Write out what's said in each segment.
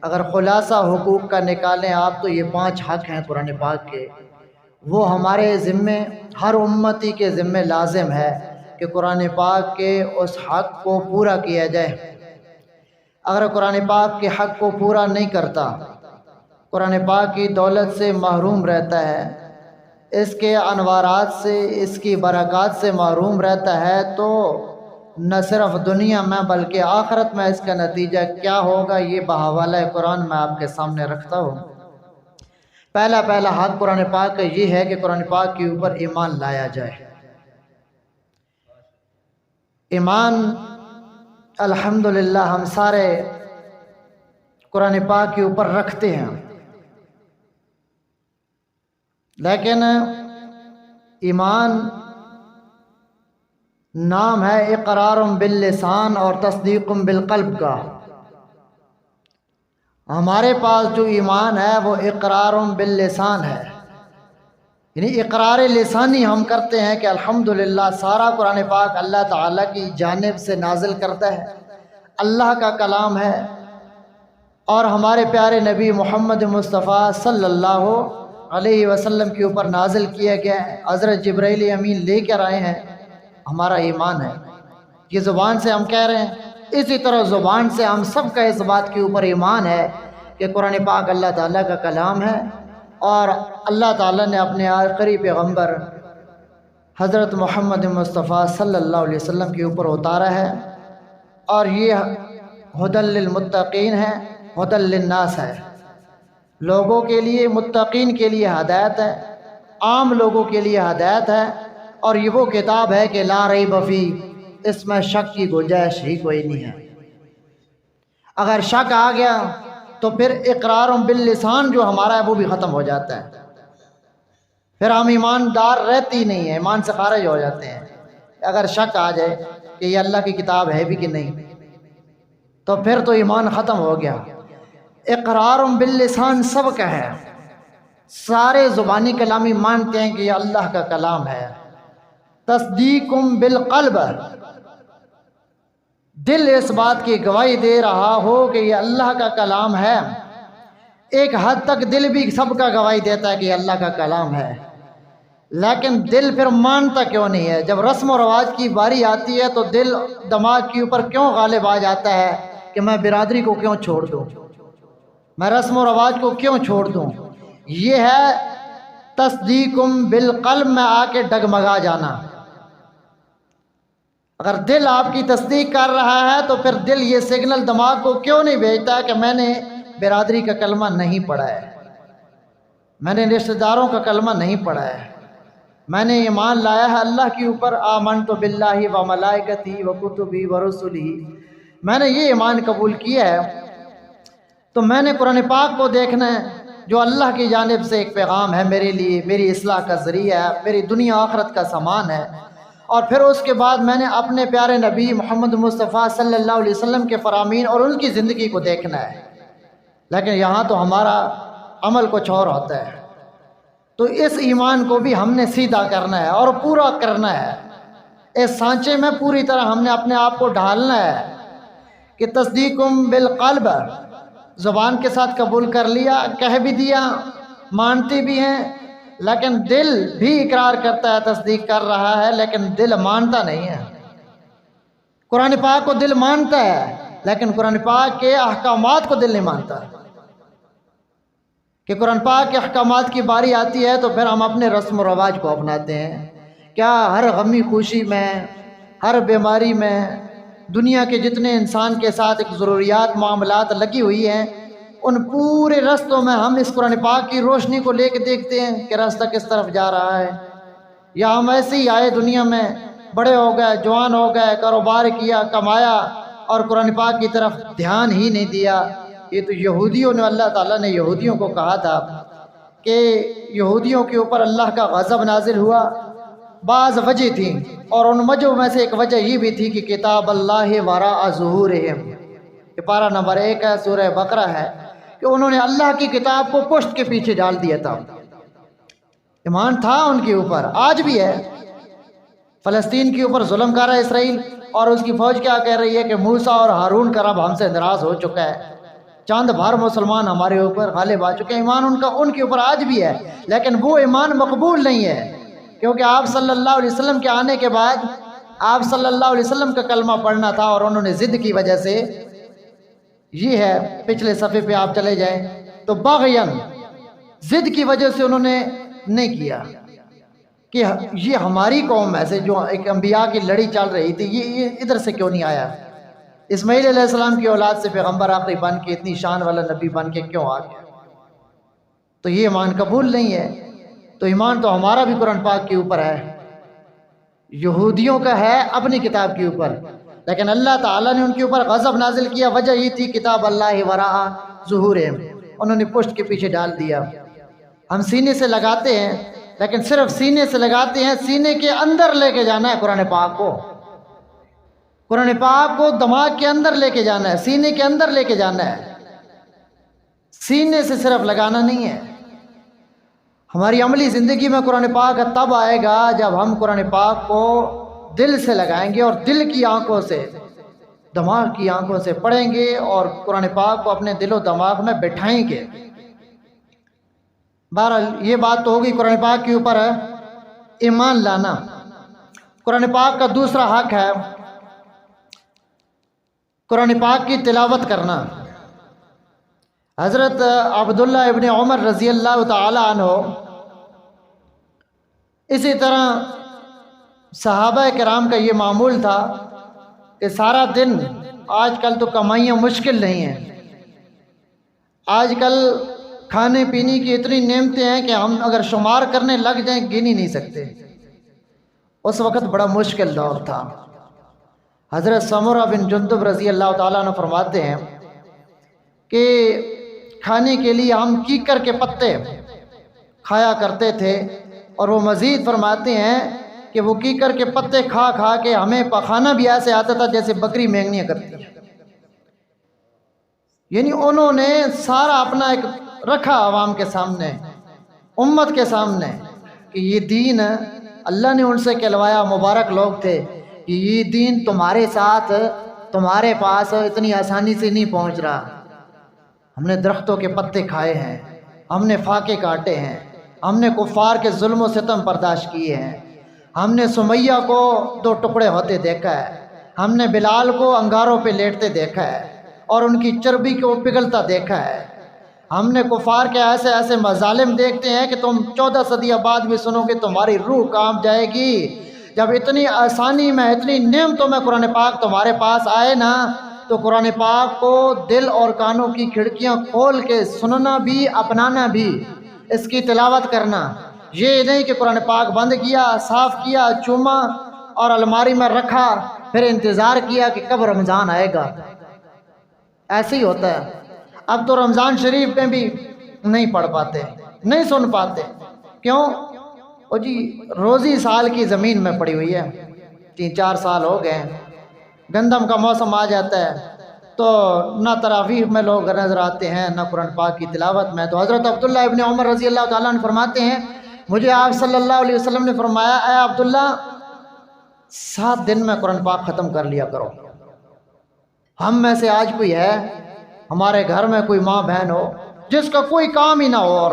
اگر خلاصہ حقوق کا نکالیں آپ تو یہ 5 حق ہیں قرآن پاک کے، وہ ہمارے ذمے، ہر امتی کے ذمے لازم ہے کہ قرآن پاک کے اس حق کو پورا کیا جائے۔ اگر قرآن پاک کے حق کو پورا نہیں کرتا، قرآن پاک کی دولت سے محروم رہتا ہے، اس کے انوارات سے، اس کی برکات سے محروم رہتا ہے، تو نہ صرف دنیا میں بلکہ آخرت میں اس کا نتیجہ کیا ہوگا یہ بحوالہ قرآن میں آپ کے سامنے رکھتا ہوں۔ پہلا حق قرآن پاک کا یہ ہے کہ قرآن پاک کے اوپر ایمان لایا جائے۔ ایمان الحمدللہ ہم سارے قرآن پاک کے اوپر رکھتے ہیں، لیکن ایمان نام ہے اقرار باللسان اور تصدیق بالقلب کا۔ ہمارے پاس جو ایمان ہے وہ اقرار باللسان ہے، یعنی اقرار لسانی ہم کرتے ہیں کہ الحمدللہ سارا قرآن پاک اللہ تعالیٰ کی جانب سے نازل کرتا ہے، اللہ کا کلام ہے، اور ہمارے پیارے نبی محمد مصطفیٰ صلی اللہ علیہ وسلم کے اوپر نازل کیا گیا ہے، حضرت جبرائیل امین لے کر آئے ہیں، ہمارا ایمان ہے۔ یہ زبان سے ہم کہہ رہے ہیں، اسی طرح زبان سے ہم سب کا اس بات کے اوپر ایمان ہے کہ قرآن پاک اللہ تعالیٰ کا کلام ہے، اور اللہ تعالیٰ نے اپنے آخری پیغمبر حضرت محمد مصطفیٰ صلی اللہ علیہ وسلم کے اوپر اتارا ہے، اور یہ ہدی للمتقین ہے، ہدی للناس ہے، لوگوں کے لیے، متقین کے لیے ہدایت ہے، عام لوگوں کے لیے ہدایت ہے، اور یہ وہ کتاب ہے کہ لا ریب فی، اس میں شک کی گنجائش ہی کوئی نہیں ہے۔ اگر شک آ گیا تو پھر اقرار باللسان جو ہمارا ہے وہ بھی ختم ہو جاتا ہے، پھر ہم ایماندار رہتی نہیں ہیں، ایمان سے خارج ہو جاتے ہیں۔ اگر شک آ جائے کہ یہ اللہ کی کتاب ہے بھی کہ نہیں، تو پھر تو ایمان ختم ہو گیا۔ اقرار باللسان سب کا ہے، سارے زبانی کلامی مانتے ہیں کہ یہ اللہ کا کلام ہے۔ تصدیق بالقلب، دل اس بات کی گواہی دے رہا ہو کہ یہ اللہ کا کلام ہے۔ ایک حد تک دل بھی سب کا گواہی دیتا ہے کہ یہ اللہ کا کلام ہے، لیکن دل پھر مانتا کیوں نہیں ہے؟ جب رسم و رواج کی باری آتی ہے تو دل دماغ کے اوپر کیوں غالب آ جاتا ہے کہ میں برادری کو کیوں چھوڑ دوں، میں رسم و رواج کو کیوں چھوڑ دوں؟ یہ ہے تصدیق بالقلب میں آ کے ڈگمگا جانا۔ اگر دل آپ کی تصدیق کر رہا ہے تو پھر دل یہ سگنل دماغ کو کیوں نہیں بھیجتا کہ میں نے برادری کا کلمہ نہیں پڑھا ہے، میں نے رشتہ داروں کا کلمہ نہیں پڑھا ہے، میں نے ایمان لایا ہے اللہ کے اوپر، آمنت باللہ و ملائکتہ و کتبہ و رسلہ، میں نے یہ ایمان قبول کیا ہے، تو میں نے قرآن پاک کو دیکھنا ہے جو اللہ کی جانب سے ایک پیغام ہے میرے لیے، میری اصلاح کا ذریعہ ہے، میری دنیا آخرت کا سامان ہے، اور پھر اس کے بعد میں نے اپنے پیارے نبی محمد مصطفیٰ صلی اللہ علیہ وسلم کے فرامین اور ان کی زندگی کو دیکھنا ہے۔ لیکن یہاں تو ہمارا عمل کچھ اور ہوتا ہے، تو اس ایمان کو بھی ہم نے سیدھا کرنا ہے اور پورا کرنا ہے، اس سانچے میں پوری طرح ہم نے اپنے آپ کو ڈھالنا ہے کہ تصدیق بالقلب، زبان کے ساتھ قبول کر لیا، کہہ بھی دیا، مانتے بھی ہیں، لیکن دل بھی اقرار کرتا ہے، تصدیق کر رہا ہے، لیکن دل مانتا نہیں ہے۔ قرآن پاک کو دل مانتا ہے لیکن قرآن پاک کے احکامات کو دل نہیں مانتا، کہ قرآن پاک کے احکامات کی باری آتی ہے تو پھر ہم اپنے رسم و رواج کو اپناتے ہیں۔ کیا ہر غمی خوشی میں، ہر بیماری میں، دنیا کے جتنے انسان کے ساتھ ایک ضروریات معاملات لگی ہوئی ہیں، ان پورے رستوں میں ہم اس قرآن پاک کی روشنی کو لے کے دیکھتے ہیں کہ راستہ کس طرف جا رہا ہے، یا ہم ایسے ہی آئے دنیا میں، بڑے ہو گئے، جوان ہو گئے، کاروبار کیا، کمایا، اور قرآن پاک کی طرف دھیان ہی نہیں دیا۔ یہ تو یہودیوں نے، اللہ تعالیٰ نے یہودیوں کو کہا تھا کہ یہودیوں کے اوپر اللہ کا غضب نازل ہوا، بعض وجہ تھیں، اور ان وجہوں میں سے ایک وجہ یہ بھی تھی کہ کتاب اللہ وراء ظہورہم، یہ پارہ نمبر 1 ہے، سورہ بقرہ ہے، کہ انہوں نے اللہ کی کتاب کو پشت کے پیچھے ڈال دیا تھا۔ ایمان تھا ان کے اوپر، آج بھی ہے۔ فلسطین کے اوپر ظلم کر رہا ہے اسرائیل، اور اس کی فوج کیا کہہ رہی ہے کہ موسیٰ اور ہارون کا رب ہم سے ناراض ہو چکا ہے، چاند بھر مسلمان ہمارے اوپر غالب آ چکے ہیں، ایمان ان کے اوپر آج بھی ہے، لیکن وہ ایمان مقبول نہیں ہے، کیونکہ آپ صلی اللہ علیہ وسلم کے آنے کے بعد آپ صلی اللہ علیہ وسلم کا کلمہ پڑھنا تھا، اور انہوں نے ضد کی وجہ سے، یہ ہے پچھلے صفحے پہ آپ چلے جائیں تو باغین ضد کی وجہ سے انہوں نے نہیں کیا کہ یہ ہماری قوم میں سے جو ایک انبیاء کی لڑی چل رہی تھی، یہ ادھر سے کیوں نہیں آیا؟ اسماعیل علیہ السلام کی اولاد سے پیغمبر آخری بن کے اتنی شان والا نبی بن کے کیوں آ گیا؟ تو یہ ایمان قبول نہیں ہے۔ تو ایمان تو ہمارا بھی قرآن پاک کے اوپر ہے، یہودیوں کا ہے اپنی کتاب کے اوپر، لیکن اللہ تعالیٰ نے ان کے اوپر غضب نازل کیا، وجہ یہ تھی کتاب اللہ وراء ظہورہم، انہوں نے پشت کے پیچھے ڈال دیا۔ ہم سینے سے لگاتے ہیں، لیکن صرف سینے سے لگاتے ہیں، سینے کے اندر لے کے جانا ہے قرآن پاک کو، قرآن پاک کو دماغ کے اندر لے کے جانا ہے، سینے کے اندر لے کے جانا ہے، سینے سے صرف لگانا نہیں ہے۔ ہماری عملی زندگی میں قرآن پاک تب آئے گا جب ہم قرآن پاک کو دل سے لگائیں گے، اور دل کی آنکھوں سے، دماغ کی آنکھوں سے پڑھیں گے، اور قرآن پاک کو اپنے دل و دماغ میں بٹھائیں گے۔ بہرحال یہ بات تو ہوگی قرآن پاک کے اوپر ہے ایمان لانا۔ قرآن پاک کا دوسرا حق ہے قرآن پاک کی تلاوت کرنا۔ حضرت عبداللہ ابن عمر رضی اللہ تعالی عنہ، اسی طرح صحابہ کرام کا یہ معمول تھا کہ سارا دن، آج کل تو کمائیاں مشکل نہیں ہیں، آج کل کھانے پینے کی اتنی نعمتیں ہیں کہ ہم اگر شمار کرنے لگ جائیں گن ہی نہیں سکتے۔ اس وقت بڑا مشکل دور تھا۔ حضرت سمرہ بن جندب رضی اللہ تعالیٰ عنہ فرماتے ہیں کہ کھانے کے لیے ہم کیکر کے پتے کھایا کرتے تھے، اور وہ مزید فرماتے ہیں کہ وہ کیکر کے پتے کھا کھا کے ہمیں پخانا بھی ایسے آتا تھا جیسے بکری مینگنیاں کرتی ہیں۔ یعنی انہوں نے سارا اپنا ایک رکھا عوام کے سامنے، امت کے سامنے، کہ یہ دین اللہ نے ان سے کہلوایا، مبارک لوگ تھے، کہ یہ دین تمہارے ساتھ، تمہارے پاس اتنی آسانی سے نہیں پہنچ رہا۔ ہم نے درختوں کے پتے کھائے ہیں، ہم نے فاقے کاٹے ہیں، ہم نے کفار کے ظلم و ستم برداشت کیے ہیں، ہم نے سمیہ کو 2 ٹکڑے ہوتے دیکھا ہے، ہم نے بلال کو انگاروں پہ لیٹتے دیکھا ہے، اور ان کی چربی کو پگھلتا دیکھا ہے۔ ہم نے کفار کے ایسے ایسے مظالم دیکھتے ہیں کہ تم 14 صدیوں بعد بھی سنو گے تمہاری روح کانپ جائے گی۔ جب اتنی آسانی میں، اتنی نعمتوں میں قرآن پاک تمہارے پاس آئے نا، تو قرآن پاک کو دل اور کانوں کی کھڑکیاں کھول کے سننا بھی، اپنانا بھی، اس کی تلاوت کرنا۔ یہ نہیں کہ قرآن پاک بند کیا، صاف کیا، چوما اور الماری میں رکھا، پھر انتظار کیا کہ کب رمضان آئے گا۔ ایسے ہی ہوتا ہے۔ اب تو رمضان شریف میں بھی نہیں پڑھ پاتے، نہیں سن پاتے۔ کیوں؟ او جی روزی سال کی زمین میں پڑی ہوئی ہے، 3-4 سال ہو گئے ہیں، گندم کا موسم آ جاتا ہے تو نہ تراویح میں لوگ نظر آتے ہیں، نہ قرآن پاک کی تلاوت میں۔ تو حضرت عبداللہ ابن عمر رضی اللہ تعالیٰ عنہ فرماتے ہیں، مجھے آپ صلی اللہ علیہ وسلم نے فرمایا، اے عبداللہ 7 دن میں قرآن پاک ختم کر لیا کرو۔ ہم میں سے آج کوئی ہے، ہمارے گھر میں کوئی ماں بہن ہو جس کا کوئی کام ہی نہ ہو، اور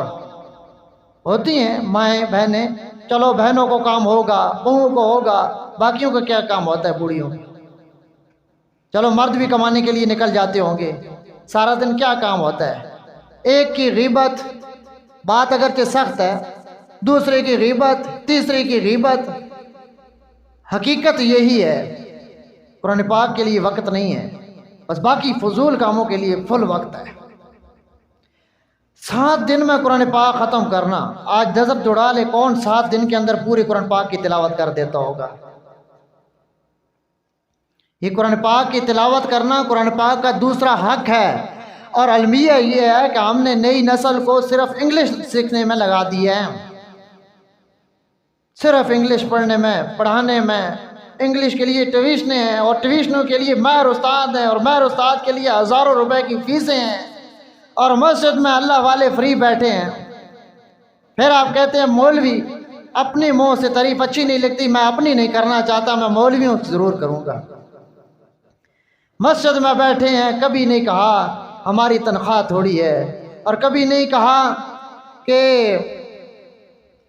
ہوتی ہیں مائیں بہنیں، چلو بہنوں کو کام ہوگا، بہووں کو ہوگا، باقیوں کا کیا کام ہوتا ہے بوڑھیوں کو؟ چلو مرد بھی کمانے کے لیے نکل جاتے ہوں گے، سارا دن کیا کام ہوتا ہے؟ ایک کی غیبت، بات اگرچہ سخت ہے، دوسرے کی غیبت، تیسرے کی غیبت۔ حقیقت یہی ہے، قرآن پاک کے لیے وقت نہیں ہے، بس باقی فضول کاموں کے لیے فل وقت ہے۔ 7 دن میں قرآن پاک ختم کرنا، آج جذب جڑا لے، کون 7 دن کے اندر پوری قرآن پاک کی تلاوت کر دیتا ہوگا؟ یہ قرآن پاک کی تلاوت کرنا قرآن پاک کا دوسرا حق ہے۔ اور المیہ یہ ہے کہ ہم نے نئی نسل کو صرف انگلش سیکھنے میں لگا دی ہے، صرف انگلش پڑھنے میں، پڑھانے میں۔ انگلش کے لیے ٹیوشنیں ہیں، اور ٹیوشنوں کے لیے ماہر استاد ہیں، اور ماہر استاد کے لیے ہزاروں روپے کی فیسیں ہیں، اور مسجد میں اللہ والے فری بیٹھے ہیں۔ پھر آپ کہتے ہیں مولوی، اپنی منہ سے تعریف اچھی نہیں لگتی، میں اپنی نہیں کرنا چاہتا، میں مولویوں سے ضرور کروں گا۔ مسجد میں بیٹھے ہیں، کبھی نہیں کہا ہماری تنخواہ تھوڑی ہے، اور کبھی نہیں کہا کہ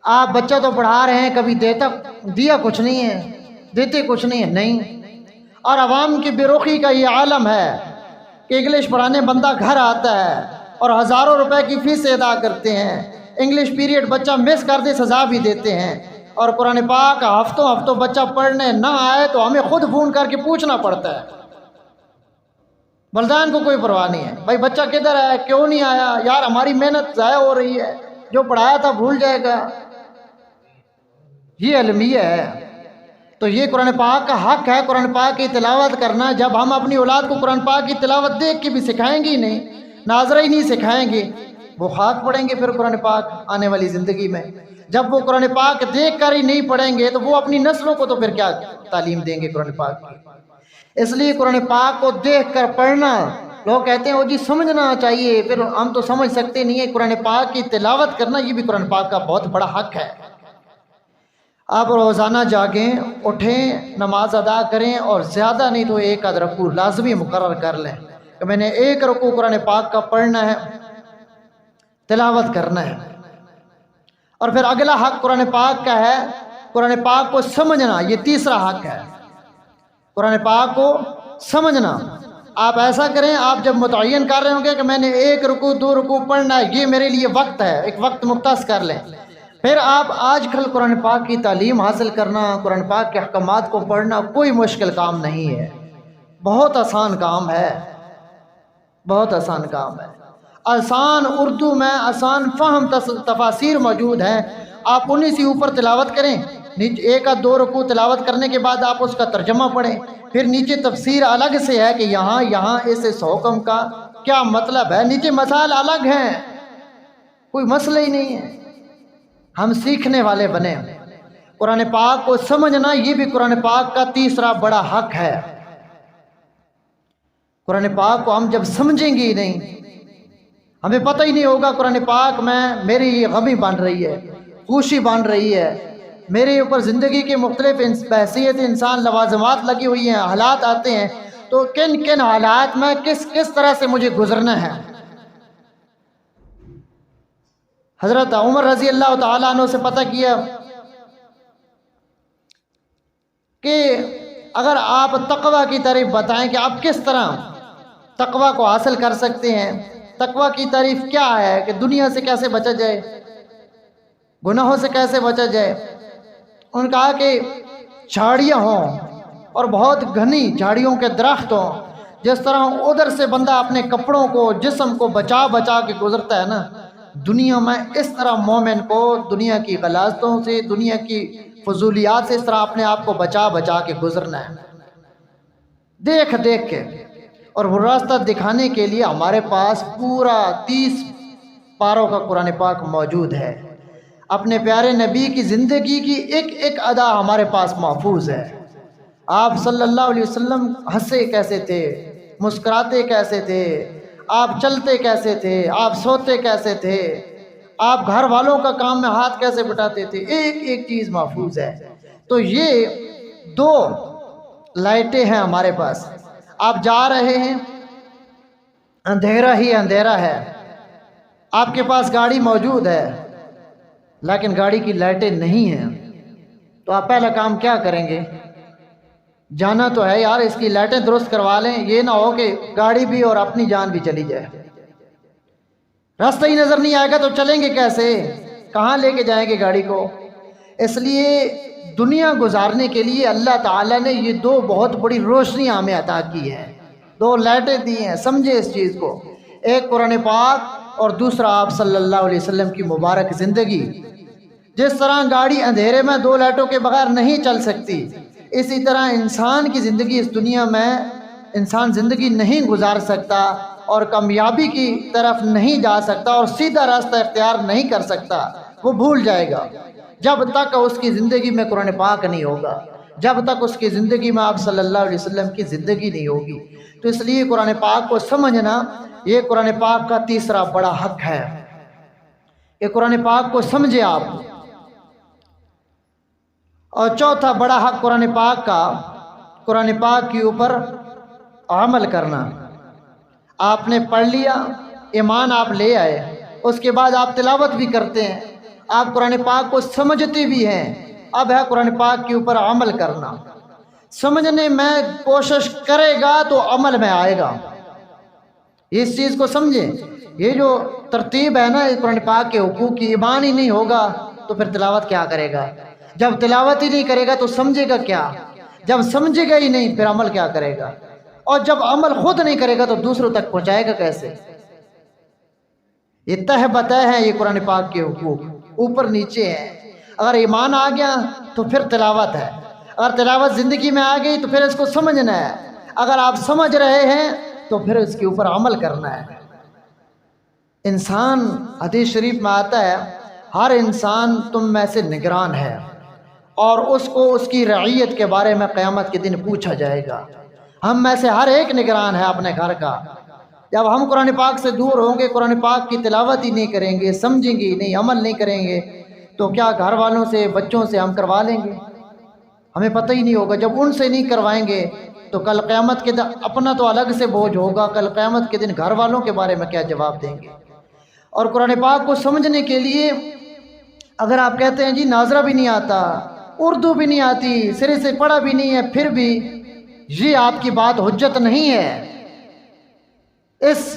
آپ بچہ تو پڑھا رہے ہیں، کبھی دیا کچھ نہیں ہے، دیتے کچھ نہیں ہے، نہیں۔ اور عوام کی بے رخی کا یہ عالم ہے کہ انگلش پڑھانے بندہ گھر آتا ہے اور ہزاروں روپے کی فیس ادا کرتے ہیں، انگلش پیریڈ بچہ مس کر دے سزا بھی دیتے ہیں، اور قرآن پاک ہفتوں بچہ پڑھنے نہ آئے تو ہمیں خود فون کر کے پوچھنا پڑتا ہے۔ والدین کو کوئی پرواہ نہیں ہے، بھائی بچہ کدھر ہے، کیوں نہیں آیا، یار ہماری محنت ضائع ہو رہی ہے، جو پڑھایا تھا بھول جائے گا۔ یہ المیہ ہے۔ تو یہ قرآن پاک کا حق ہے قرآن پاک کی تلاوت کرنا۔ جب ہم اپنی اولاد کو قرآن پاک کی تلاوت دیکھ کے بھی سکھائیں گے نہیں، ناظرہ ہی نہیں سکھائیں گے، وہ خاک پڑیں گے پھر قرآن پاک آنے والی زندگی میں۔ جب وہ قرآن پاک دیکھ کر ہی نہیں پڑھیں گے تو وہ اپنی نسلوں کو تو پھر کیا تعلیم دیں گے قرآن پاک کی۔ اس لیے قرآن پاک کو دیکھ کر پڑھنا، لوگ کہتے ہیں وہ جی سمجھنا چاہیے، پھر ہم تو سمجھ سکتے نہیں ہیں۔ قرآن پاک کی تلاوت کرنا یہ بھی قرآن پاک کا بہت بڑا حق ہے۔ آپ روزانہ جاگیں، اٹھیں، نماز ادا کریں، اور زیادہ نہیں تو ایک آدھ رکوع لازمی مقرر کر لیں کہ میں نے ایک رکوع قرآن پاک کا پڑھنا ہے، تلاوت کرنا ہے۔ اور پھر اگلا حق قرآن پاک کا ہے قرآن پاک کو سمجھنا، یہ تیسرا حق ہے قرآن پاک کو سمجھنا۔ آپ ایسا کریں، آپ جب متعین کر رہے ہوں گے کہ میں نے ایک رکوع 2 رکوع پڑھنا ہے، یہ میرے لیے وقت ہے، ایک وقت مختص کر لیں۔ پھر آپ آج کل قرآن پاک کی تعلیم حاصل کرنا، قرآن پاک کے احکامات کو پڑھنا کوئی مشکل کام نہیں ہے، بہت آسان کام ہے، بہت آسان کام ہے۔ آسان اردو میں آسان فہم تفاسیر موجود ہیں، آپ انہی سے اوپر تلاوت کریں، ایک آدھ 2 رکوع تلاوت کرنے کے بعد آپ اس کا ترجمہ پڑھیں، پھر نیچے تفسیر الگ سے ہے کہ یہاں اس حکم کا کیا مطلب ہے، نیچے مسائل الگ ہیں، کوئی مسئلہ ہی نہیں ہے۔ ہم سیکھنے والے بنے۔ قرآن پاک کو سمجھنا یہ بھی قرآن پاک کا تیسرا بڑا حق ہے۔ قرآن پاک کو ہم جب سمجھیں گے ہی نہیں، ہمیں پتہ ہی نہیں ہوگا قرآن پاک میں میری یہ غمی بن رہی ہے، خوشی بن رہی ہے، میرے اوپر زندگی کے مختلف بحثیت انسان لوازمات لگی ہوئی ہیں، حالات آتے ہیں، تو کن کن حالات میں کس طرح سے مجھے گزرنا ہے۔ حضرت عمر رضی اللہ تعالیٰ عنہ سے پتہ کیا کہ اگر آپ تقوی کی تعریف بتائیں کہ آپ کس طرح تقوی کو حاصل کر سکتے ہیں، تقوی کی تعریف کیا ہے، کہ دنیا سے کیسے بچا جائے، گناہوں سے کیسے بچا جائے۔ انہوں نے کہا کہ جھاڑیاں ہوں اور بہت گھنی جھاڑیوں کے درخت ہوں، جس طرح ادھر سے بندہ اپنے کپڑوں کو جسم کو بچا کے گزرتا ہے نا، دنیا میں اس طرح مومن کو دنیا کی غلاظتوں سے، دنیا کی فضولیات سے اس طرح اپنے آپ کو بچا کے گزرنا ہے، دیکھ کے۔ اور وہ راستہ دکھانے کے لیے ہمارے پاس پورا 30 پاروں کا قرآن پاک موجود ہے۔ اپنے پیارے نبی کی زندگی کی ایک ادا ہمارے پاس محفوظ ہے۔ آپ صلی اللہ علیہ وسلم ہنسے کیسے تھے، مسکراتے کیسے تھے، آپ چلتے کیسے تھے، آپ سوتے کیسے تھے، آپ گھر والوں کا کام میں ہاتھ کیسے بٹاتے تھے، ایک چیز محفوظ ہے۔ تو یہ 2 لائٹیں ہیں ہمارے پاس۔ آپ جا رہے ہیں، اندھیرا ہی اندھیرا ہے، آپ کے پاس گاڑی موجود ہے لیکن گاڑی کی لائٹیں نہیں ہیں، تو آپ پہلا کام کیا کریں گے؟ جانا تو ہے یار، اس کی لائٹیں درست کروا لیں، یہ نہ ہو کہ گاڑی بھی اور اپنی جان بھی چلی جائے۔ راستہ ہی نظر نہیں آئے گا تو چلیں گے کیسے، کہاں لے کے جائیں گے گاڑی کو؟ اس لیے دنیا گزارنے کے لیے اللہ تعالیٰ نے یہ 2 بہت بڑی روشنیاں ہمیں عطا کی ہے، 2 لائٹیں دی ہیں، سمجھے اس چیز کو، ایک قرآن پاک اور دوسرا آپ صلی اللہ علیہ وسلم کی مبارک زندگی۔ جس طرح گاڑی اندھیرے میں 2 لائٹوں کے بغیر نہیں چل سکتی، اسی طرح انسان کی زندگی اس دنیا میں انسان زندگی نہیں گزار سکتا اور کامیابی کی طرف نہیں جا سکتا اور سیدھا راستہ اختیار نہیں کر سکتا، وہ بھول جائے گا جب تک اس کی زندگی میں قرآن پاک نہیں ہوگا، جب تک اس کی زندگی میں آپ صلی اللہ علیہ وسلم کی زندگی نہیں ہوگی۔ تو اس لیے قرآن پاک کو سمجھنا یہ قرآن پاک کا تیسرا بڑا حق ہے کہ قرآن پاک کو سمجھے آپ۔ اور چوتھا بڑا حق قرآن پاک کا، قرآن پاک کے اوپر عمل کرنا۔ آپ نے پڑھ لیا، ایمان آپ لے آئے، اس کے بعد آپ تلاوت بھی کرتے ہیں، آپ قرآن پاک کو سمجھتے بھی ہیں، اب ہے قرآن پاک کے اوپر عمل کرنا۔ سمجھنے میں کوشش کرے گا تو عمل میں آئے گا، اس چیز کو سمجھیں۔ یہ جو ترتیب ہے نا قرآن پاک کے حقوق کی، ایمان ہی نہیں ہوگا تو پھر تلاوت کیا کرے گا؟ جب تلاوت ہی نہیں کرے گا تو سمجھے گا کیا؟ جب سمجھے گا ہی نہیں پھر عمل کیا کرے گا؟ اور جب عمل خود نہیں کرے گا تو دوسروں تک پہنچائے گا کیسے؟ یہ تہ بتہ ہے یہ قرآن پاک کے حقوق، اوپر نیچے ہیں۔ اگر ایمان آ گیا تو پھر تلاوت ہے، اگر تلاوت زندگی میں آ گئی تو پھر اس کو سمجھنا ہے، اگر آپ سمجھ رہے ہیں تو پھر اس کے اوپر عمل کرنا ہے۔ انسان، حدیث شریف میں آتا ہے، ہر انسان تم میں سے نگران ہے اور اس کو اس کی رعیت کے بارے میں قیامت کے دن پوچھا جائے گا۔ ہم میں سے ہر ایک نگران ہے اپنے گھر کا۔ جب ہم قرآن پاک سے دور ہوں گے، قرآن پاک کی تلاوت ہی نہیں کریں گے، سمجھیں گے نہیں، عمل نہیں کریں گے، تو کیا گھر والوں سے، بچوں سے ہم کروا لیں گے؟ ہمیں پتہ ہی نہیں ہوگا۔ جب ان سے نہیں کروائیں گے تو کل قیامت کے دن اپنا تو الگ سے بوجھ ہوگا، کل قیامت کے دن گھر والوں کے بارے میں کیا جواب دیں گے؟ اور قرآن پاک کو سمجھنے کے لیے اگر آپ کہتے ہیں جی ناظرہ بھی نہیں آتا، اردو بھی نہیں آتی، سرے سے پڑھا بھی نہیں ہے، پھر بھی یہ آپ کی بات حجت نہیں ہے۔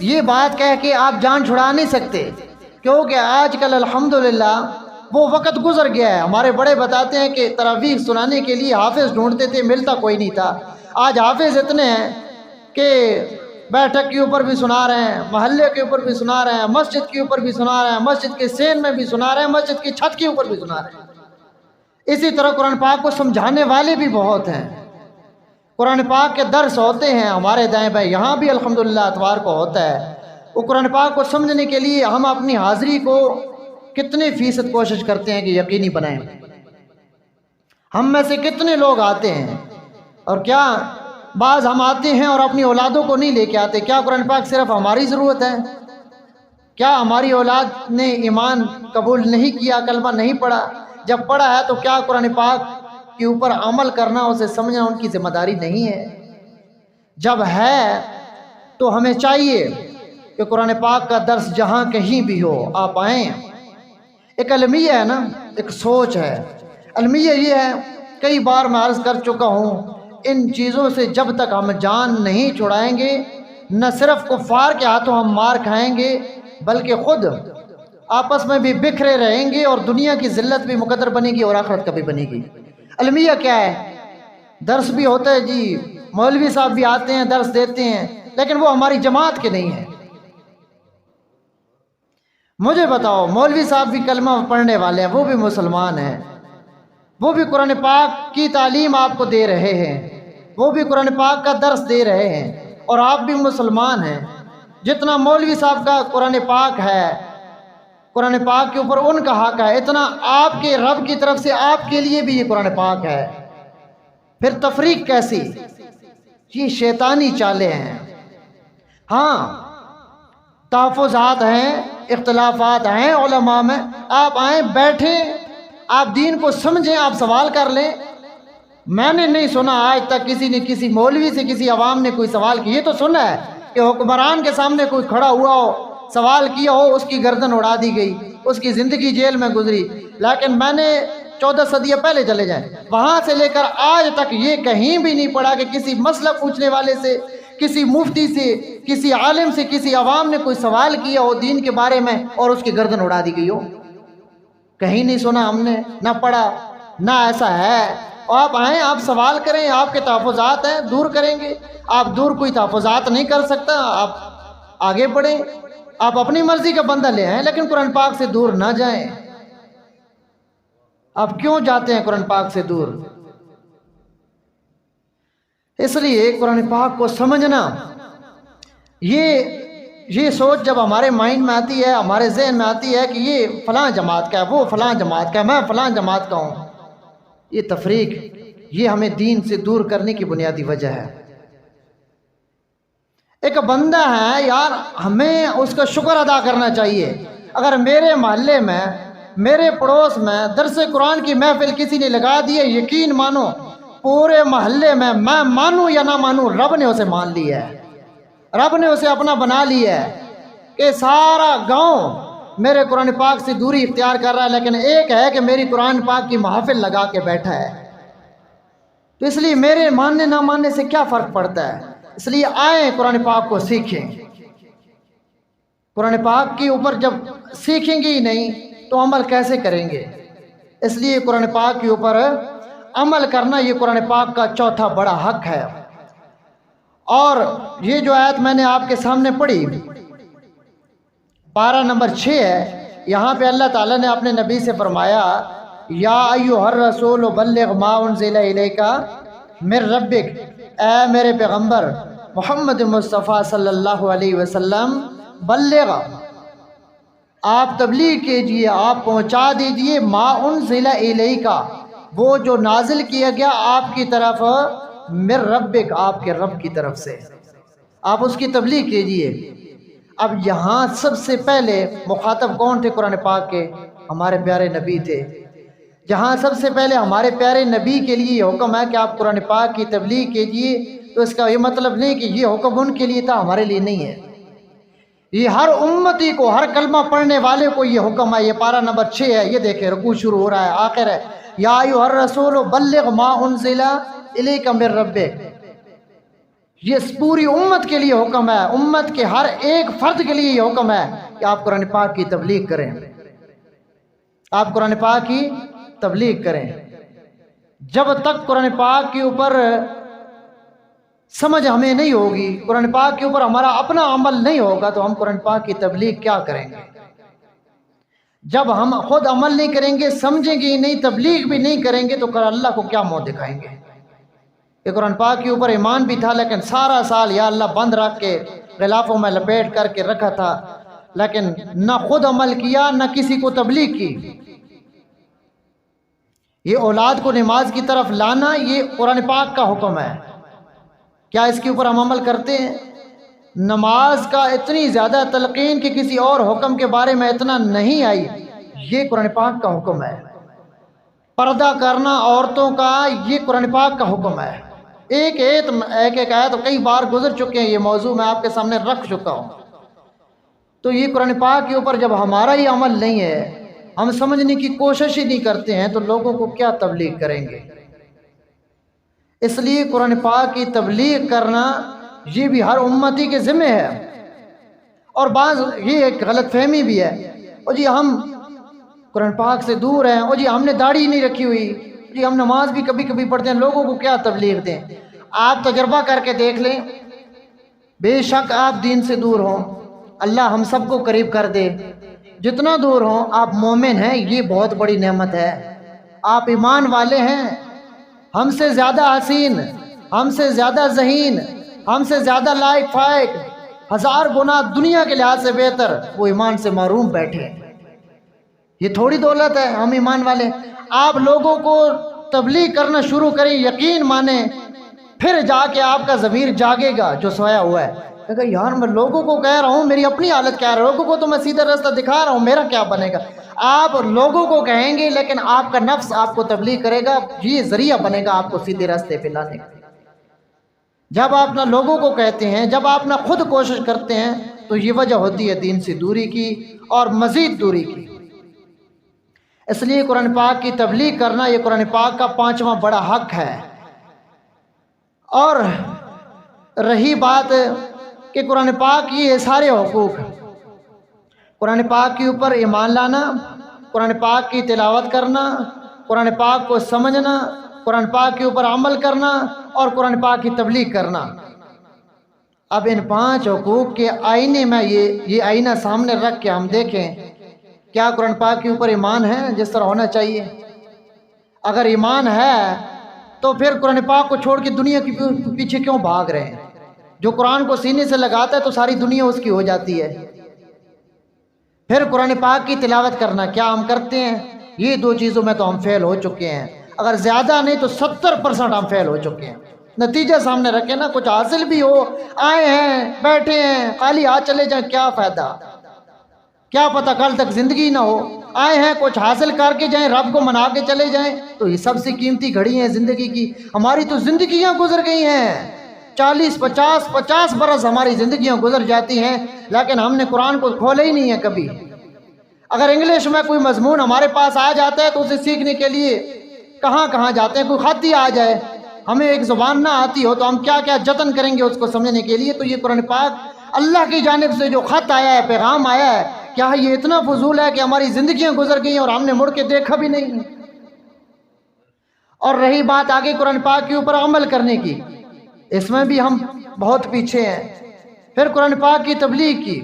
یہ بات کہہ کے آپ جان چھڑا نہیں سکتے، کیونکہ آج کل الحمدللہ وہ وقت گزر گیا ہے۔ ہمارے بڑے بتاتے ہیں کہ تراویح سنانے کے لیے حافظ ڈھونڈتے تھے، ملتا کوئی نہیں تھا۔ آج حافظ اتنے ہیں کہ بیٹھک کے اوپر بھی سنا رہے ہیں، محلے کے اوپر بھی سنا رہے ہیں، مسجد کے اوپر بھی سنا رہے ہیں، مسجد کے سین میں بھی سنا رہے ہیں، مسجد کی چھت کے اوپر بھی سنا رہے ہیں۔ اسی طرح قرآن پاک کو سمجھانے والے بھی بہت ہیں۔ قرآن پاک کے درس ہوتے ہیں ہمارے دائیں بائیں، یہاں بھی الحمدللہ اتوار کو ہوتا ہے۔ وہ قرآن پاک کو سمجھنے کے لیے ہم اپنی حاضری کو کتنے فیصد کوشش کرتے ہیں کہ یقینی بنائیں؟ ہم میں سے کتنے لوگ آتے ہیں؟ اور کیا بعض ہم آتے ہیں اور اپنی اولادوں کو نہیں لے کے آتے؟ کیا قرآن پاک صرف ہماری ضرورت ہے؟ کیا ہماری اولاد نے ایمان قبول نہیں کیا، کلمہ نہیں پڑھا؟ جب پڑھا ہے تو کیا قرآن پاک کے اوپر عمل کرنا، اسے سمجھنا ان کی ذمہ داری نہیں ہے؟ جب ہے تو ہمیں چاہیے کہ قرآن پاک کا درس جہاں کہیں بھی ہو آپ آئیں۔ ایک المیہ ہے نا، ایک سوچ ہے۔ المیہ یہ ہے، کئی بار میں عرض کر چکا ہوں، ان چیزوں سے جب تک ہم جان نہیں چھڑائیں گے، نہ صرف کفار کے ہاتھوں ہم مار کھائیں گے بلکہ خود آپس میں بھی بکھرے رہیں گے، اور دنیا کی ذلت بھی مقدر بنے گی اور آخرت کا بھی بنے گی۔ المیہ کیا ہے؟ درس بھی ہوتا ہے جی، مولوی صاحب بھی آتے ہیں درس دیتے ہیں، لیکن وہ ہماری جماعت کے نہیں ہیں۔ مجھے بتاؤ، مولوی صاحب بھی کلمہ پڑھنے والے ہیں، وہ بھی مسلمان ہیں، وہ بھی قرآن پاک کی تعلیم آپ کو دے رہے ہیں، وہ بھی قرآن پاک کا درس دے رہے ہیں، اور آپ بھی مسلمان ہیں۔ جتنا مولوی صاحب کا قرآن پاک ہے، قرآن پاک کے اوپر ان کا حق ہے، اتنا آپ کے رب کی طرف سے آپ کے لیے بھی یہ قرآن پاک ہے۔ پھر تفریق کیسی؟ یہ شیطانی چالیں ہیں۔ ہاں، تحفظات ہیں، اختلافات ہیں علماء میں، آپ آئیں بیٹھیں، آپ دین کو سمجھیں، آپ سوال کر لیں۔ میں نے نہیں سنا آج تک کسی نے کسی مولوی سے، کسی عوام نے کوئی سوال کیا۔ یہ تو سنا ہے کہ حکمران کے سامنے کوئی کھڑا ہوا ہو، سوال کیا ہو، اس کی گردن اڑا دی گئی، اس کی زندگی جیل میں گزری۔ لیکن میں نے 14 صدیاں پہلے چلے جائیں، وہاں سے لے کر آج تک یہ کہیں بھی نہیں پڑھا کہ کسی مسئلہ پوچھنے والے سے، کسی مفتی سے، کسی عالم سے، کسی عوام نے کوئی سوال کیا ہو دین کے بارے میں اور اس کی گردن اڑا دی گئی ہو۔ کہیں نہیں سنا ہم نے، نہ پڑھا، نہ ایسا ہے۔ آپ آئیں، آپ سوال کریں، آپ کے تحفظات ہیں، دور کریں گے۔ آپ دور کوئی تحفظات نہیں کر سکتا، آپ آگے بڑھیں، آپ اپنی مرضی کا بندہ لے آئیں، لیکن قرآن پاک سے دور نہ جائیں۔ آپ کیوں جاتے ہیں قرآن پاک سے دور؟ اس لیے قرآن پاک کو سمجھنا، یہ سوچ جب ہمارے مائنڈ میں آتی ہے، ہمارے ذہن میں آتی ہے کہ یہ فلاں جماعت کا ہے، وہ فلاں جماعت کا ہے، میں فلاں جماعت کا ہوں، یہ تفریق، یہ ہمیں دین سے دور کرنے کی بنیادی وجہ ہے۔ ایک بندہ ہے یار، ہمیں اس کا شکر ادا کرنا چاہیے۔ اگر میرے محلے میں، میرے پڑوس میں درس قرآن کی محفل کسی نے لگا دی ہے، یقین مانو پورے محلے میں، میں مانوں یا نہ مانوں، رب نے اسے مان لیا ہے۔ رب نے اسے اپنا بنا لیا ہے کہ سارا گاؤں میرے قرآن پاک سے دوری اختیار کر رہا ہے، لیکن ایک ہے کہ میری قرآن پاک کی محافل لگا کے بیٹھا ہے۔ تو اس لیے میرے ماننے نہ ماننے سے کیا فرق پڑتا ہے؟ اس لیے آئیں قرآن پاک کو سیکھیں۔ قرآن پاک کے اوپر جب سیکھیں گے ہی نہیں تو عمل کیسے کریں گے؟ اس لیے قرآن پاک کے اوپر عمل کرنا یہ قرآن پاک کا چوتھا بڑا حق ہے۔ اور یہ جو آیت میں نے آپ کے سامنے پڑھی، پارہ نمبر 6 ہے، یہاں پہ اللہ تعالیٰ نے اپنے نبی سے فرمایا یا ایھا الرسول بلغ ما انزل الیک من ربک، اے میرے پیغمبر محمد مصطفیٰ صلی اللہ علیہ وسلم، بلغ، آپ تبلیغ کیجئے، آپ پہنچا دیجئے، ما انزل الیک، وہ جو نازل کیا گیا آپ کی طرف، من ربک، آپ کے رب کی طرف سے، آپ اس کی تبلیغ کیجئے۔ اب یہاں سب سے پہلے مخاطب کون تھے قرآن پاک کے؟ ہمارے پیارے نبی تھے۔ جہاں سب سے پہلے ہمارے پیارے نبی کے لیے یہ حکم ہے کہ آپ قرآن پاک کی تبلیغ کیجئے، تو اس کا یہ مطلب نہیں کہ یہ حکم ان کے لیے تھا، ہمارے لیے نہیں ہے۔ یہ ہر امتی کو، ہر کلمہ پڑھنے والے کو یہ حکم ہے۔ یہ پارہ نمبر 6 ہے، یہ دیکھیں رکوع شروع ہو رہا ہے، آخر ہے یا ایھا الرسول بلغ ما انزل الیک من ربک۔ یہ پوری امت کے لیے حکم ہے، امت کے ہر ایک فرد کے لیے یہ حکم ہے کہ آپ قرآن پاک کی تبلیغ کریں، آپ قرآن پاک کی تبلیغ کریں۔ جب تک قرآن پاک کے اوپر سمجھ ہمیں نہیں ہوگی، قرآن پاک کے اوپر ہمارا اپنا عمل نہیں ہوگا، تو ہم قرآن پاک کی تبلیغ کیا کریں گے؟ جب ہم خود عمل نہیں کریں گے، سمجھیں گے ہی نہیں، تبلیغ بھی نہیں کریں گے، تو اللہ کو کیا منہ دکھائیں گے؟ کہ قرآن پاک کے اوپر ایمان بھی تھا، لیکن سارا سال یا اللہ بند رکھ کے غلافوں میں لپیٹ کر کے رکھا تھا، لیکن نہ خود عمل کیا نہ کسی کو تبلیغ کی۔ یہ اولاد کو نماز کی طرف لانا یہ قرآن پاک کا حکم ہے، کیا اس کے اوپر ہم عمل کرتے ہیں؟ نماز کا اتنی زیادہ تلقین کہ کسی اور حکم کے بارے میں اتنا نہیں آئی، یہ قرآن پاک کا حکم ہے۔ پردہ کرنا عورتوں کا یہ قرآن پاک کا حکم ہے۔ ایک آیت کئی بار گزر چکے ہیں، یہ موضوع میں آپ کے سامنے رکھ چکا ہوں۔ تو یہ قرآن پاک کے اوپر جب ہمارا ہی عمل نہیں ہے، ہم سمجھنے کی کوشش ہی نہیں کرتے ہیں، تو لوگوں کو کیا تبلیغ کریں گے؟ اس لیے قرآن پاک کی تبلیغ کرنا یہ بھی ہر امتی کے ذمہ ہے۔ اور بعض یہ ایک غلط فہمی بھی ہے، اور جی ہم قرآن پاک سے دور ہیں، اور جی ہم نے داڑھی نہیں رکھی ہوئی، جی ہم نماز بھی کبھی کبھی پڑھتے ہیں، لوگوں کو کیا تبلیغ دیں؟ آپ تجربہ کر کے دیکھ لیں، بے شک آپ دین سے دور ہوں، اللہ ہم سب کو قریب کر دے، جتنا دور ہوں آپ مومن ہیں، یہ بہت بڑی نعمت ہے۔ آپ ایمان والے ہیں، ہم سے زیادہ حسین، ہم سے زیادہ ذہین، ہم سے زیادہ لائق فائق، 1000 گنا دنیا کے لحاظ سے بہتر وہ ایمان سے محروم بیٹھے ہیں۔ یہ تھوڑی دولت ہے ہم ایمان والے۔ آپ لوگوں کو تبلیغ کرنا شروع کریں، یقین مانیں، پھر جا کے آپ کا ضمیر جاگے گا جو سویا ہوا ہے، کہ یار میں لوگوں کو کہہ رہا ہوں، میری اپنی حالت کیا ہے، لوگوں کو تو میں سیدھا راستہ دکھا رہا ہوں، میرا کیا بنے گا؟ آپ لوگوں کو کہیں گے، لیکن آپ کا نفس آپ کو تبلیغ کرے گا، یہ ذریعہ بنے گا آپ کو سیدھے راستے پہ لانے کا۔ جب آپ نہ لوگوں کو کہتے ہیں، جب آپ نہ خود کوشش کرتے ہیں، تو یہ وجہ ہوتی ہے دین سے دوری کی اور مزید دوری کی۔ اس لیے قرآن پاک کی تبلیغ کرنا یہ قرآن پاک کا 5واں بڑا حق ہے۔ اور رہی بات کہ قرآن پاک کی یہ سارے حقوق، قرآن پاک کے اوپر ایمان لانا، قرآن پاک کی تلاوت کرنا، قرآن پاک کو سمجھنا، قرآن پاک کے اوپر عمل کرنا اور قرآن پاک کی تبلیغ کرنا۔ اب ان 5 حقوق کے آئینے میں یہ آئینہ سامنے رکھ کے ہم دیکھیں، کیا قرآن پاک کے اوپر ایمان ہے جس طرح ہونا چاہیے؟ اگر ایمان ہے تو پھر قرآن پاک کو چھوڑ کے دنیا کے پیچھے کیوں بھاگ رہے ہیں؟ جو قرآن کو سینے سے لگاتا ہے تو ساری دنیا اس کی ہو جاتی ہے۔ پھر قرآن پاک کی تلاوت کرنا کیا ہم کرتے ہیں؟ یہ 2 چیزوں میں تو ہم فیل ہو چکے ہیں، اگر زیادہ نہیں تو 70% ہم فیل ہو چکے ہیں۔ نتیجہ سامنے رکھیں نا، کچھ حاصل بھی ہو، آئے ہیں بیٹھے ہیں خالی ہاتھ چلے جائیں، کیا فائدہ؟ کیا پتہ کل تک زندگی نہ ہو۔ آئے ہیں کچھ حاصل کر کے جائیں، رب کو منا کے چلے جائیں، تو یہ سب سے قیمتی گھڑی ہیں زندگی کی۔ ہماری تو زندگیاں گزر گئی ہیں، 50 برس ہماری زندگیاں گزر جاتی ہیں لیکن ہم نے قرآن کو کھولا ہی نہیں ہے کبھی۔ اگر انگلش میں کوئی مضمون ہمارے پاس آ جاتا ہے تو اسے سیکھنے کے لیے کہاں جاتے ہیں، کوئی خط ہی آ جائے، ہمیں ایک زبان نہ آتی ہو تو ہم کیا جتن کریں گے اس کو سمجھنے کے لیے۔ تو یہ قرآن پاک اللہ کی جانب سے جو خط آیا ہے، پیغام آیا ہے، کیا یہ اتنا فضول ہے کہ ہماری زندگیاں گزر گئی اور ہم نے مڑ کے دیکھا بھی نہیں؟ اور رہی بات آگے قرآن پاک کے اوپر عمل کرنے کی، اس میں بھی ہم بہت پیچھے ہیں۔ پھر قرآن پاک کی تبلیغ کی،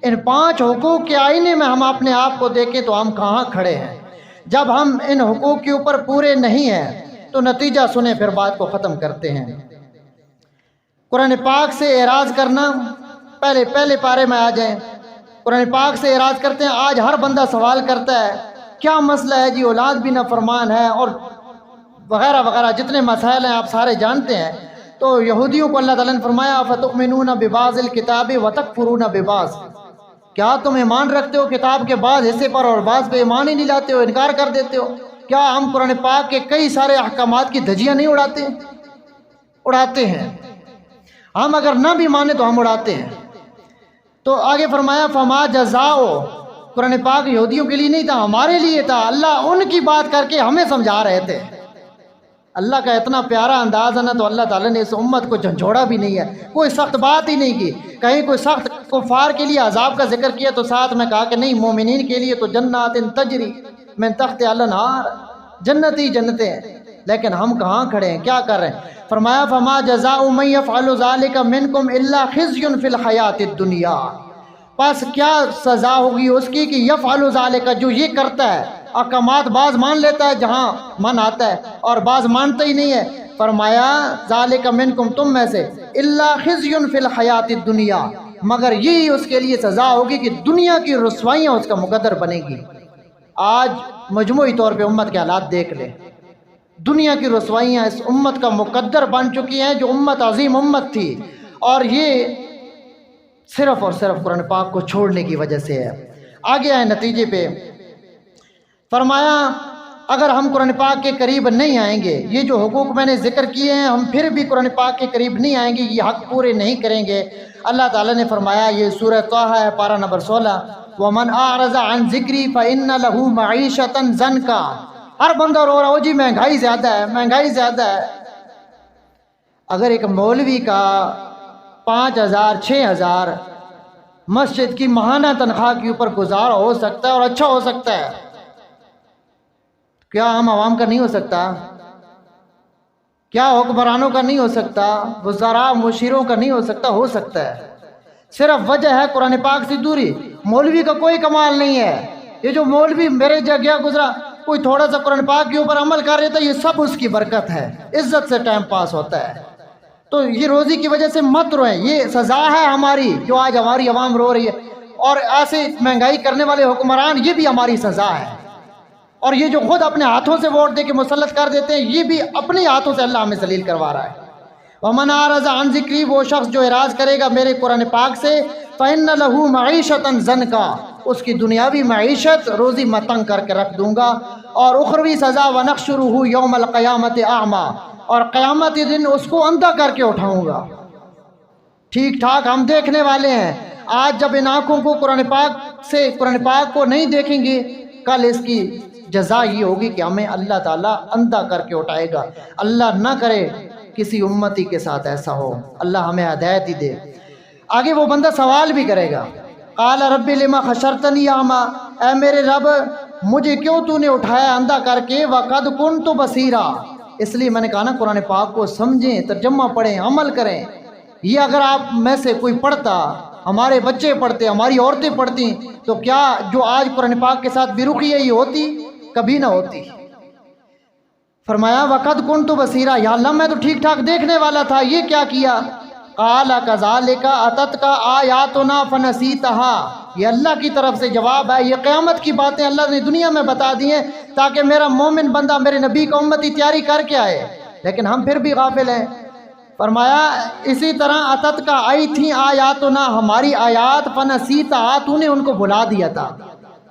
ان 5 حقوق کے آئینے میں ہم اپنے آپ کو دیکھیں تو ہم کہاں کھڑے ہیں۔ جب ہم ان حقوق کے اوپر پورے نہیں ہیں تو نتیجہ سنیں، پھر بات کو ختم کرتے ہیں۔ قرآن پاک سے اعراض کرنا، پہلے پارے میں آ جائیں۔ قرآن پاک سے اعراض کرتے ہیں۔ آج ہر بندہ سوال کرتا ہے کیا مسئلہ ہے جی، اولاد بھی نافرمان ہے اور وغیرہ وغیرہ جتنے مسائل ہیں آپ سارے جانتے ہیں۔ تو یہودیوں کو اللہ تعالیٰ نے فرمایا فَتُؤْمِنُونَ بِبَعْضِ الْكِتَابِ وَتَكْفُرُونَ بِبَعْضٍ، کیا تم ایمان رکھتے ہو کتاب کے بعض حصے پر اور بعض پہ ایمان ہی نہیں لاتے ہو، انکار کر دیتے ہو؟ کیا ہم قرآن پاک کے کئی سارے احکامات کی دھجیاں نہیں اڑاتے ہیں؟ ہم اگر نہ بھی مانے تو ہم اڑاتے ہیں۔ تو آگے فرمایا فما جزاؤ، قرآن پاک یہودیوں کے لیے نہیں تھا، ہمارے لیے تھا۔ اللہ ان کی بات کر کے ہمیں سمجھا رہے تھے۔ اللہ کا اتنا پیارا انداز ہے نا، تو اللہ تعالیٰ نے اس امت کو جھنجھوڑا بھی نہیں ہے، کوئی سخت بات ہی نہیں کی۔ کہیں کوئی سخت کفار کے لیے عذاب کا ذکر کیا تو ساتھ میں کہا کہ نہیں، مومنین کے لیے تو جنات تجری من تحت الانہار، جنتی جنتیں ہیں۔ لیکن ہم کہاں کھڑے ہیں، کیا کر رہے ہیں؟ فرمایا فما جزاء من یفعل ذلک منکم الا خزی فی الحیات الدنیا، پس کیا سزا ہوگی اس کی کہ یفعل ذلک، جو یہ کرتا ہے، احکامات بعض مان لیتا ہے جہاں من آتا ہے اور بعض مانتا ہی نہیں ہے۔ فرمایا ذالک منکم، تم میں سے، الا خزی فی الحیات الدنیا، مگر یہی اس کے لیے سزا ہوگی کہ دنیا کی رسوائیاں اس کا مقدر بنے گی۔ آج مجموعی طور پہ امت کے حالات دیکھ لیں، دنیا کی رسوائیاں اس امت کا مقدر بن چکی ہیں، جو امت عظیم امت تھی، اور یہ صرف اور صرف قرآن پاک کو چھوڑنے کی وجہ سے ہے۔ آگے آئے نتیجے پہ، فرمایا اگر ہم قرآن پاک کے قریب نہیں آئیں گے، یہ جو حقوق میں نے ذکر کیے ہیں، ہم پھر بھی قرآن پاک کے قریب نہیں آئیں گے، یہ حق پورے نہیں کریں گے۔ اللہ تعالیٰ نے فرمایا، یہ سورہ طٰہٰ ہے، پارہ نمبر 16، وَمَنْ أَعْرَضَ عَنْ ذِكْرِي فَإِنَّ لَهُ مَعِيشَةً ضَنْكًا، ہر بندہ رو رہا ہو جی مہنگائی زیادہ ہے، مہنگائی زیادہ ہے۔ اگر ایک مولوی کا 5,000 6,000 مسجد کی ماہانہ تنخواہ کے اوپر گزارا ہو سکتا ہے اور اچھا ہو سکتا ہے، کیا ہم عوام کا نہیں ہو سکتا؟ کیا حکمرانوں کا نہیں ہو سکتا؟ وزراء مشیروں کا نہیں ہو سکتا؟ ہو سکتا ہے۔ صرف وجہ ہے قرآن پاک سے دوری۔ مولوی کا کوئی کمال نہیں ہے، یہ جو مولوی میرے جگہ گزرا کوئی تھوڑا سا قرآن پاک کے اوپر عمل کر رہتا ہے، یہ سب اس کی برکت ہے، عزت سے ٹائم پاس ہوتا ہے۔ تو یہ روزی کی وجہ سے مت روئیں، یہ سزا ہے ہماری جو آج ہماری عوام رو رہی ہے، اور ایسے مہنگائی کرنے والے حکمران، یہ بھی ہماری سزا ہے۔ اور یہ جو خود اپنے ہاتھوں سے ووٹ دے کے مسلط کر دیتے ہیں، یہ بھی اپنے ہاتھوں سے اللہ ہمیں ذلیل کروا رہا ہے۔ وَمَنْ أَعْرَضَ عَنْ ذِكْرِي، وہ شخص جو اعراض کرے گا میرے قرآن پاک سے، فَإِنَّ لَهُ مَعِيشَةً ضَنْكًا، اس کی دنیاوی معیشت روزی میں تنگ کر کے رکھ دوں گا، اور اخروی سزا وَنَحْشُرُهُ يَوْمَ الْقِيَامَةِ أَعْمَىٰ، اور قیامت دن اس کو اندھا کر کے اٹھاؤں گا۔ ٹھیک ٹھاک ہم دیکھنے والے ہیں، آج جب ان آنکھوں کو قرآن پاک کو نہیں دیکھیں گے، کل اس کی جزا یہ ہوگی کہ ہمیں اللہ تعالیٰ اندھا کر کے اٹھائے گا۔ اللہ نہ کرے کسی امتی کے ساتھ ایسا ہو، اللہ ہمیں ہدایت ہی دے۔ آگے وہ بندہ سوال بھی کرے گا، قال رب لما حشرتنی اعمیٰ، اے میرے رب مجھے کیوں تو نے اٹھایا اندھا کر کے، وقد کنت بصیرا، اس لیے میں نے کہا نا قرآن پاک کو سمجھیں، ترجمہ پڑھیں، عمل کریں۔ یہ اگر آپ میں سے کوئی پڑھتا، ہمارے بچے پڑھتے، ہماری عورتیں پڑھتی، تو کیا جو آج قرآن پاک کے ساتھ بے رخی ہے یہ ہوتی؟ کبھی نہ ہوتی۔ فرمایا وقد کنت بصیرا، یا اللہ میں تو ٹھیک ٹھاک دیکھنے والا تھا، یہ کیا کیا؟ قال کذالک اتتک آیاتنا فنسیتها، یہ اللہ کی طرف سے جواب ہے، یہ قیامت کی باتیں اللہ نے دنیا میں بتا دی ہیں تاکہ میرا مومن بندہ میرے نبی کا امتی تیاری کر کے آئے، لیکن ہم پھر بھی غافل ہیں۔ فرمایا اسی طرح اتت کا آئی تھیں آیاتنا، ہماری آیات، فنسیتها، تو نے ان کو بھلا دیا تھا،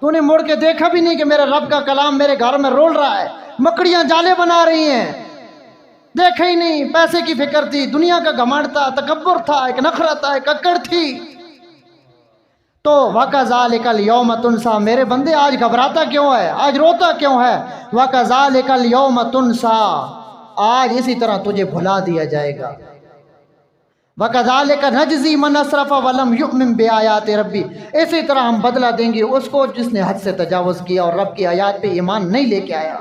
تو نے مڑ کے دیکھا بھی نہیں کہ میرے رب کا کلام میرے گھر میں رول رہا ہے، مکڑیاں جالے بنا رہی ہیں، دیکھا ہی نہیں، پیسے کی فکر تھی، دنیا کا گھمنڈ تھا، تکبر تھا، ایک نخرہ تھا، ایک اکڑ تھی۔ تو وَكَذَلِكَ الْيَوْمَ تُنْسَى، میرے بندے آج گھبراتا کیوں ہے، آج روتا کیوں ہے؟ وَكَذَلِكَ الْيَوْمَ تُنْسَى، آج اسی طرح تجھے بھلا دیا جائے گا۔ وَكَذَلِكَ نَجْزِي مَنْ أَسْرَفَ وَلَمْ يُؤْمِنْ بِآيَاتِ رَبِّهِ، اسی طرح ہم بدلہ دیں گے اس کو جس نے حد سے تجاوز کیا اور رب کی آیات پہ ایمان نہیں لے کے آیا۔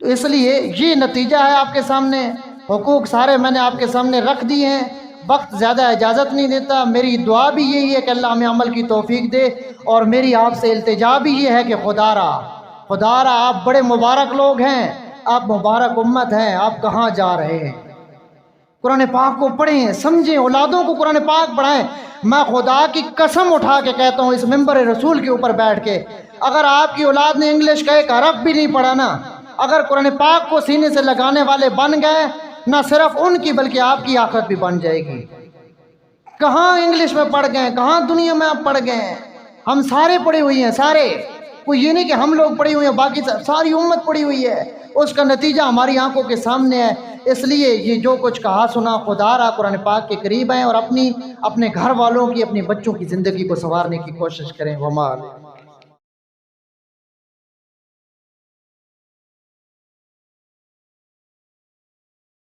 تو اس لیے یہ نتیجہ ہے آپ کے سامنے، حقوق سارے میں نے آپ کے سامنے رکھ دیے ہیں، وقت زیادہ اجازت نہیں دیتا۔ میری دعا بھی یہی ہے کہ اللہ ہمیں عمل کی توفیق دے، اور میری آپ سے التجا بھی یہ ہے کہ خدا را آپ بڑے مبارک لوگ ہیں، آپ مبارک امت ہیں، آپ کہاں جا رہے ہیں؟ قرآن پاک کو پڑھیں، سمجھیں، اولادوں کو قرآن پاک پڑھائیں۔ میں خدا کی قسم اٹھا کے کہتا ہوں اس منبر رسول کے اوپر بیٹھ کے، اگر آپ کی اولاد نے انگلش کا ایک حرف بھی نہیں پڑھا نا، اگر قرآن پاک کو سینے سے لگانے والے بن گئے، نہ صرف ان کی بلکہ آپ کی آخرت بھی بن جائے گی۔ کہاں انگلش میں پڑھ گئے، کہاں دنیا میں آپ پڑھ گئے ہیں؟ ہم سارے پڑھی ہوئی ہیں، سارے، کوئی یہ نہیں کہ ہم لوگ پڑھی ہوئی ہیں، باقی ساری امت پڑھی ہوئی ہے۔ اس کا نتیجہ ہماری آنکھوں کے سامنے ہے۔ اس لیے یہ جو کچھ کہا سنا خدا را قرآن پاک کے قریب ہیں، اور اپنے گھر والوں کی، اپنے بچوں کی زندگی کو سنوارنے کی کوشش کریں۔ وما